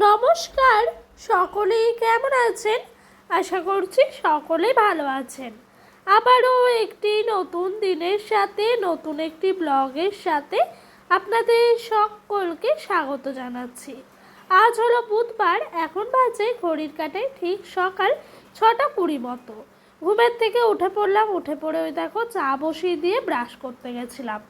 নমস্কার, সকলেই কেমন আছেন? আশা করছি সকলেই ভালো আছেন। আবারও একটি নতুন দিনের সাথে নতুন একটি ব্লগের সাথে আপনাদের সকলকে স্বাগত জানাচ্ছি। আজ হলো বুধবার, এখন বাজে ঘড়ির কাঁটায় ঠিক সকাল 6:20 মতো। ঘুমের থেকে উঠে পড়লাম, উঠে পড়ে ওই দেখো চা বসিয়ে দিয়ে ব্রাশ করতে গেছিলাম।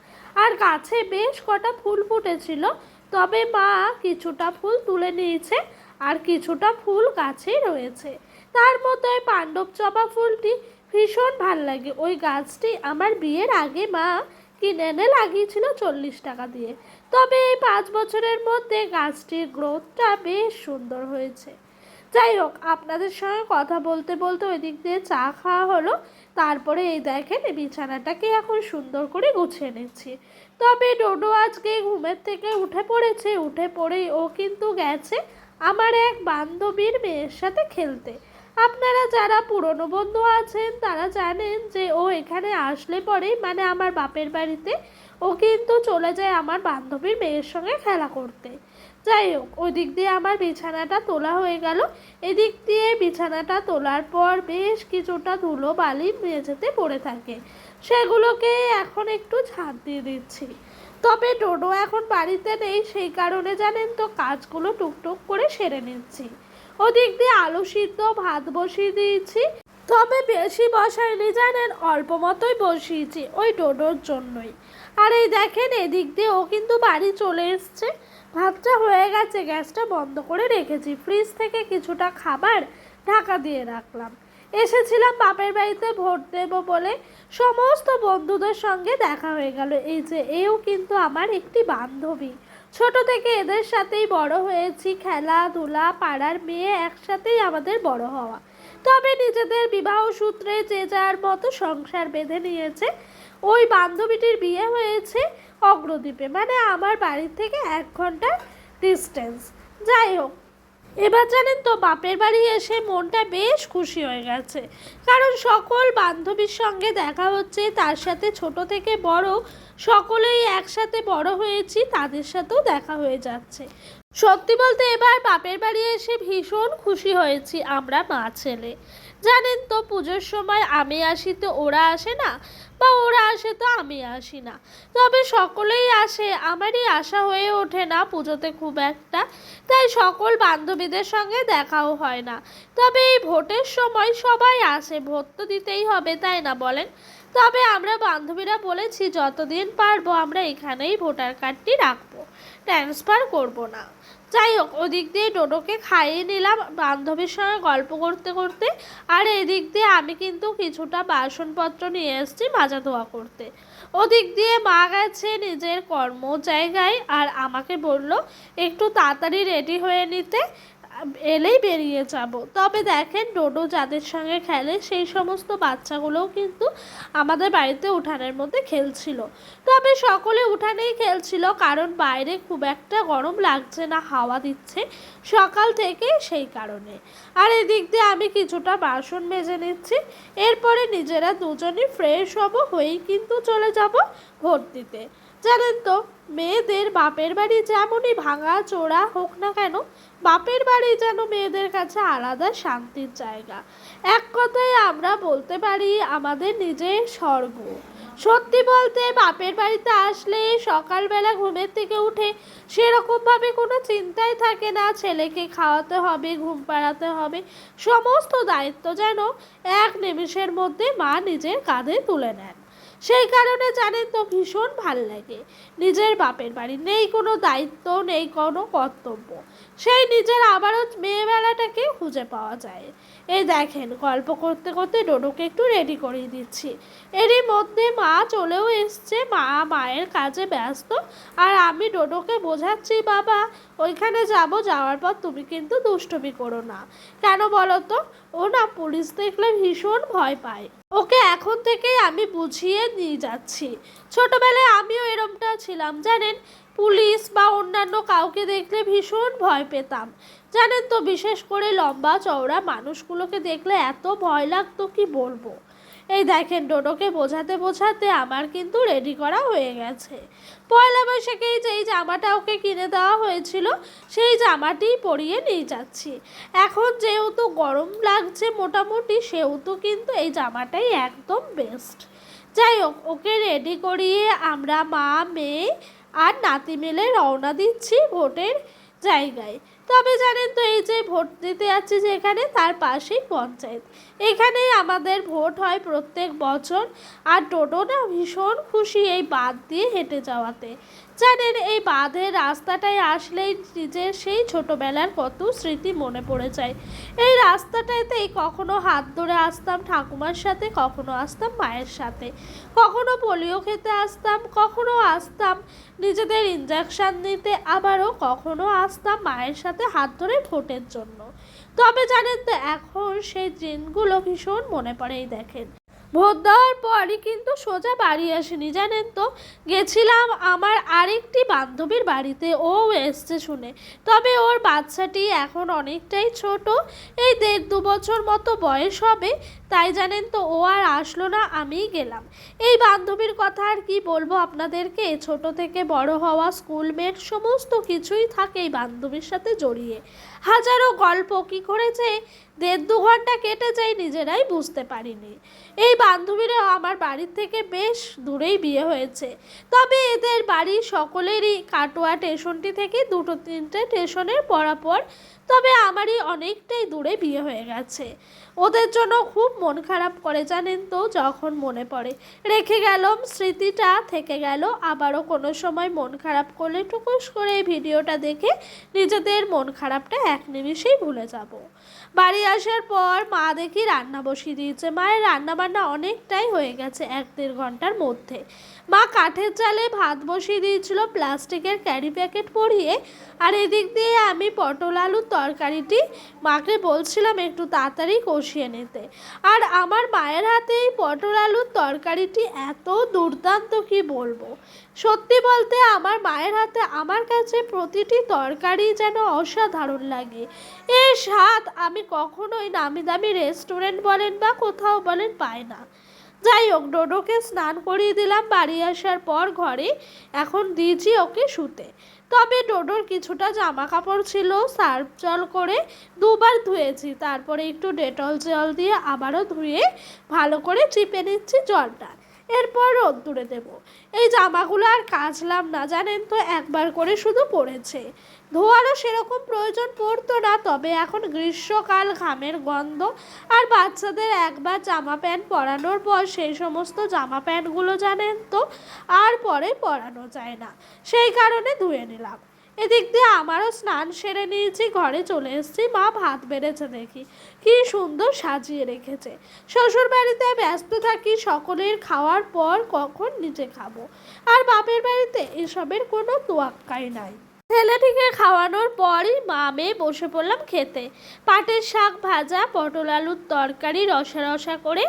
আর গাছে বেশ কটা ফুল ফুটেছিল, তবে মা কিছুটা ফুল তুলে নিয়েছে আর কিছুটা ফুল গাছেই রয়েছে। তার মধ্যে পাণ্ডব জবা ফুলটি ভীষণ ভাল লাগে। ওই গাছটি আমার বিয়ের আগে মা কিনে এনে লাগিয়েছিল 40 টাকা দিয়ে। তবে এই 5 বছরের মধ্যে গাছটির গ্রোথটা বেশ সুন্দর হয়েছে। যাই হোক, আপনাদের সঙ্গে কথা বলতে বলতে ওই দিক দিয়ে চা খাওয়া হলো। তারপরে এই দেখেন বিছানাটাকে এখন সুন্দর করে গুছিয়ে নিচ্ছি। তবে ডোডো আজকে ঘুমের থেকে উঠে পড়েছে, উঠে পড়েই ও কিন্তু গেছে আমার এক বান্ধবীর মেয়ের সাথে খেলতে। আপনারা যারা পুরনো বন্ধু আছেন তারা জানেন যে ও এখানে আসলে পরেই মানে আমার বাপের বাড়িতে ও কিন্তু চলে যায় আমার বান্ধবীর মেয়ের সঙ্গে খেলা করতে। যাই হোক, ওই দিক দিয়ে আমার বিছানাটা তোলা হয়ে গেল। এদিক দিয়ে বিছানাটা তোলার পর বেশ কিছুটা ধুলো বালি মেঝেতে পড়ে থাকে, সেগুলোকে এখন একটু ঝাঁট দিয়ে দিচ্ছি। তবে ডোডো এখন বাড়িতে নেই, সেই কারণে জানেন তো কাজগুলো টুকটুক করে সেরে নিচ্ছি। ওদিক দিয়ে আলু সিদ্ধ ভাত বসিয়ে দিয়েছি, তবে বেশি বসাইনি জানেন, অল্প মতোই বসিয়েছি ওই ডোডোর জন্যই। আর এই দেখেন এদিক দিয়ে ও কিন্তু বাড়ি চলে এসছে। ভাতটা হয়ে গেছে, গ্যাসটা বন্ধ করে রেখেছি। ফ্রিজ থেকে কিছুটা খাবার ঢাকা দিয়ে রাখলাম। এসেছিলাম বাপের বাড়িতে ভোট দেব বলে, সমস্ত বন্ধুদের সঙ্গে দেখা হয়ে গেল। এই যে এও কিন্তু আমার একটি বান্ধবী, ছোট থেকে এদের সাথেই বড় হয়েছি, খেলাধুলা পাড়ার মেয়ে একসাথেই আমাদের বড় হওয়া। তবে নিজেদের বিবাহ সূত্রে যে যার মতো সংসার বেঁধে নিয়েছে। ওই বান্ধবীটির বিয়ে হয়েছে অগ্রদ্বীপে, মানে আমার বাড়ির থেকে 1 ঘন্টার ডিস্টেন্স। যাই হোক, এবার জানেন তো বাপের বাড়ি এসে মনটা বেশ খুশি হয়ে গেছে, কারণ সকল বান্ধবীর সঙ্গে দেখা হচ্ছে। তার সাথে ছোট থেকে বড় সকলেই একসাথে বড় হয়েছি, তাদের সাথেও দেখা হয়ে যাচ্ছে। সত্যি বলতে এবার বাপের বাড়ি এসে ভীষণ খুশি হয়েছি আমরা মা ছেলে। জানেন তো পুজোর সময় আমি আসি তো ওরা আসে না, বা ওরা আসে তো আমি আসি না। তবে সকলেই আসে, আমারই আসা হয়ে ওঠে না পুজোতে খুব একটা, তাই সকল বান্ধবীদের সঙ্গে দেখাও হয় না। তবে এই ভোটের সময় সবাই আসে, ভোট তো দিতেই হবে, তাই না বলেন? তবে আমরা বান্ধবীরা বলেছি যতদিন পারবো আমরা এখানেই ভোটার কার্ডটি রাখবো, ট্রান্সফার করব না। যাই হোক, ওদিক দিয়ে ডোডোকে খাইয়ে নিলাম বান্ধবীর সঙ্গে গল্প করতে করতে। আর এদিক দিয়ে আমি কিন্তু কিছুটা বাসনপত্র নিয়ে এসেছি মাজা ধোয়া করতে। ওদিক দিয়ে মা গেছে নিজের কর্ম জায়গায়, আর আমাকে বলল একটু তাড়াতাড়ি রেডি হয়ে নিতে, এলেই বেরিয়ে যাব। তবে দেখেন ডোডো যাদের সঙ্গে খেলে সেই সমস্ত বাচ্চাগুলোও কিন্তু আমাদের বাড়িতে উঠানের মধ্যে খেলছিল। তবে সকলে উঠানেই খেলছিল, কারণ বাইরে খুব একটা গরম লাগছে না, হাওয়া দিচ্ছে সকাল থেকে, সেই কারণে। আর এদিক দিয়ে আমি কিছুটা বাসন মেজে নিচ্ছি। এরপরে নিজেরা দুজনই ফ্রেশ হব, হয়েই কিন্তু চলে যাব ভোট দিতে। জানেন তো মেয়েদের বাপের বাড়ি যেমনই ভাঙা চোরা হোক না কেন, বাপের বাড়ি যেন মেয়েদের কাছে আলাদা শান্তির জায়গা। এক কথায় আমরা বলতে পারি আমাদের নিজের স্বর্গ। সত্যি বলতে বাপের বাড়িতে আসলে সকালবেলা ঘুমের থেকে উঠে সেরকমভাবে কোনো চিন্তাই থাকে না, ছেলেকে খাওয়াতে হবে, ঘুম পাড়াতে হবে, সমস্ত দায়িত্ব যেন এক নিমিষের মধ্যে মা নিজের কাঁধে তুলে নেন। সেই কারণে জানেন তো ভীষণ ভাল লাগে। নিজের বাপের বাড়ি নেই কোনো দায়িত্ব, নেই কোনো কর্তব্য, সেই নিজের আবারও মেয়েবেলাটাকে খুঁজে পাওয়া যায়। এই দেখেন গল্প করতে করতে ডোডোকে একটু রেডি করিয়ে দিচ্ছি। এরই মধ্যে মা চলেও এসছে, মায়ের কাজে ব্যস্ত। আর আমি ডোডোকে বোঝাচ্ছি, বাবা ওইখানে যাব, যাওয়ার পর তুমি কিন্তু দুষ্টুমি করো না। কেন বলো তো, ও না পুলিশ দেখলে ভীষণ ভয় পায়। ওকে এখন থেকেই আমি বুঝিয়ে নিয়ে যাচ্ছি। ছোটবেলায় আমিও এরমটা ছিলাম জানেন, পুলিশ বা অন্যান্য কাউকে দেখলে ভীষণ ভয় পেতাম। জানেন তো বিশেষ করে লম্বা চওড়া মানুষগুলোকে দেখলে এত ভয় লাগতো কি বলবো। এই দেখেন ডোডোকে বোঝাতে বোঝাতে আমার কিন্তু রেডি করা হয়ে গেছে। পয়লা বৈশাখেই যেই জামাটা ওকে কিনে দেওয়া হয়েছিল সেই জামাটিই পরিয়ে নিয়ে যাচ্ছি। এখন যেহেতু গরম লাগছে মোটামুটি, সেহেতু কিন্তু এই জামাটাই একদম বেস্ট। যাই হোক, ওকে রেডি করিয়ে আমরা মা মেয়ে আর নাতি মিলে রওনা দিচ্ছি ভোটের জায়গায়। তবে জানেন তো, এই যে ভোট দিতে যাচ্ছি যেখানে, তার পাশেই পঞ্চায়েত। এখানেই আমাদের ভোট হয় প্রত্যেক বছর। আর টোটো না ভীষণ খুশি এই বাঁধ দিয়ে হেঁটে যাওয়াতে। জানেন, এই বাঁধের রাস্তাটায় আসলেই নিজের সেই ছোটোবেলার কত স্মৃতি মনে পড়ে যায়। এই রাস্তাটাতেই কখনো হাত ধরে আসতাম ঠাকুমার সাথে, কখনো আসতাম মায়ের সাথে, কখনো পোলিও খেতে আসতাম, কখনো আসতাম নিজেদের ইঞ্জেকশন নিতে, আবারও কখনো আসতাম মায়ের সাথে হাত ধরে ভোটের জন্য। তবে জানেন তো, এখন সেই দিনগুলো ভীষণ মনে পড়ে। এই দেখেন, ভোট দেওয়ার পরই কিন্তু সোজা বাড়ি আসেনি, জানেন তো, গেছিলাম আমার আরেকটি বান্ধবীর বাড়িতে। ও এসছে শুনে। তবে ওর বাচ্চাটি এখন অনেকটাই ছোট, এই 1.5-2 বছর মতো বয়স হবে। তাই জানেন তো, ও আর আসলো না, আমিই গেলাম। এই বান্ধবীর কথা আর কি বলবো আপনাদেরকে, ছোট থেকে বড় হওয়া, স্কুলমেট, সমস্ত কিছুই থাকে এই বান্ধবীর সাথে জড়িয়ে। হাজারো গল্প কী করেছে 1.5-2 ঘন্টা কেটে যায় নিজেরাই বুঝতে পারিনি। এই বান্ধবীরা আমার বাড়ির থেকে বেশ দূরেই বিয়ে হয়েছে। তবে এদের বাড়ি সকলেরই কাটোয়া স্টেশনটি থেকে 2-3টে স্টেশনের পরাপর। তবে আমারই অনেকটাই দূরে বিয়ে হয়ে গেছে। ওদের জন্য খুব মন খারাপ করে, জানেন তো, যখন মনে পড়ে। রেখে গেলাম, স্মৃতিটা থেকে গেল। আবারও কোনো সময় মন খারাপ করলে টুকুস করে এই ভিডিওটা দেখে নিজেদের মন খারাপটা এক নিমিষেই ভুলে যাব। বাড়ি আসার পর মা দেখি রান্না বসিয়ে দিয়েছে। মায়ের রান্না বান্না অনেকটাই হয়ে গেছে 1-1.5 ঘন্টার মধ্যে। মা কাঠের জালে ভাত বসিয়ে দিয়েছিল প্লাস্টিকের ক্যারি প্যাকেট পরিয়ে। আর এদিক দিয়ে আমি পটল আলুর তরকারিটি মাকে বলছিলাম একটু তাড়াতাড়ি কষিয়ে নিতে। আর আমার মায়ের হাতে এই পটল আলুর তরকারিটি এত দুর্দান্ত, কি বলবো। সত্যি বলতে আমার মায়ের হাতে আমার কাছে প্রতিটি তরকারি যেন অসাধারণ লাগে। এর স্বাদ আমি কখনোই নামি দামি রেস্টুরেন্ট বলেন বা কোথাও বলেন পাই না। যাই হোক, ডোডোকে স্নান করিয়ে দিলাম বাড়ি আসার পর ঘরে। এখন দিয়েছি ওকে শুতে। তবে ডোডোর কিছুটা জামা কাপড় ছিল, সার্ফ জল করে 2বার ধুয়েছি। তারপরে একটু ডেটল জল দিয়ে আবারও ধুয়ে ভালো করে চিপে নিচ্ছি জলটা। এরপর রোদ্দুরে দেব। এই জামাগুলো আর কাচলাম না, জানেন তো, একবার করে শুধু পরেছে। ধোয়ারও সেরকম প্রয়োজন পড়তো না। তবে এখন গ্রীষ্মকাল, ঘামের গন্ধ, আর বাচ্চাদের একবার জামা প্যান্ট পরানোর পর সেই সমস্ত জামা প্যান্টগুলো জানেন তো আর পরে পরানো যায় না। সেই কারণে ধুয়ে নিলাম। এদিক দিয়ে আমারও স্নান সেরে নিয়েছি, ঘরে চলে এসেছি। মা ভাত বেড়েছে দেখি, কি সুন্দর সাজিয়ে রেখেছে। শ্বশুর বাড়িতে ব্যস্ত থাকি, সকলের খাওয়ার পর কখন নিজে খাবো। আর বাপের বাড়িতে এসবের কোনো তোয়াক্কাই নাই। ছেলেটিকে খাওয়ানোর পরই মা মেয়ে বসে পড়লাম খেতে। পাটের শাক ভাজা, পটল আলুর তরকারি রসা রসা করে,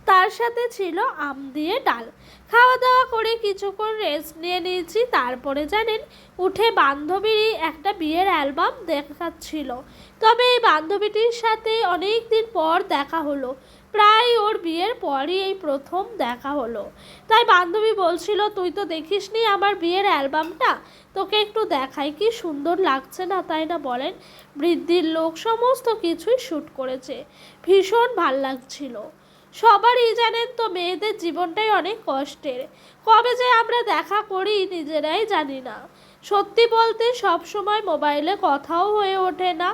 তার সাথে ছিল আম দিয়ে ডাল। খাওয়া দাওয়া করে কিছুক্ষণ রেস্ট নিয়ে নিয়েছি। তারপরে জানেন, উঠে বান্ধবীরই একটা বিয়ের অ্যালবাম দেখাচ্ছিল। তবে এই বান্ধবীটির সাথে অনেক দিন পর দেখা হলো। প্রায় ওর বিয়ের পরই এই প্রথম দেখা হলো। তাই বান্ধবী বলছিল, তুই তো দেখিসনি আমার বিয়ের অ্যালবামটা, তোকে একটু দেখাই, কি সুন্দর লাগছে না, তাই না বলেন। বৃদ্ধির লোক সমস্ত কিছুই শ্যুট করেছে, ভীষণ ভাল লাগছিল। সবারই জানেন তো, মেয়েদের জীবনটাই অনেক কষ্টের। কবে যে আমরা দেখা করি নিজেরাই জানি না। সত্যি বলতে সব সময় মোবাইলে কথাও হয়ে ওঠে না।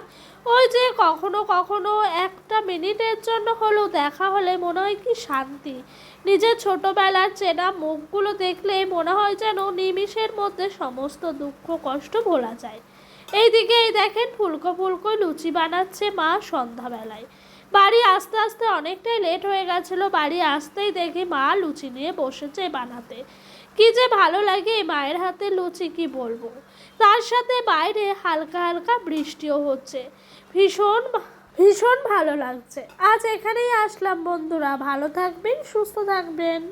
ওই যে কখনো কখনো একটা মিনিটের জন্য হলেও দেখা হলে মনে হয় কি শান্তি। নিজের ছোটবেলার চেনা মুখগুলো দেখলে মনে হয় যেন নিমিষের মধ্যে সমস্ত দুঃখ কষ্ট ভোলা যায়। এইদিকে এই দেখেন, ফুলকো ফুলকো লুচি বানাচ্ছে মা সন্ধ্যাবেলায়। বাড়ি আসতে আসতে অনেকটাই লেট হয়ে গেছিলো। বাড়ি আসতেই দেখি মা লুচি নিয়ে বসেছে বানাতে। কি যে ভালো লাগে মায়ের হাতে লুচি, কি বলবো। তার সাথে বাইরে হালকা হালকা বৃষ্টিও হচ্ছে, ভীষণ ভীষণ ভালো লাগছে। আজ এখানেই আসলাম বন্ধুরা, ভালো থাকবেন, সুস্থ থাকবেন।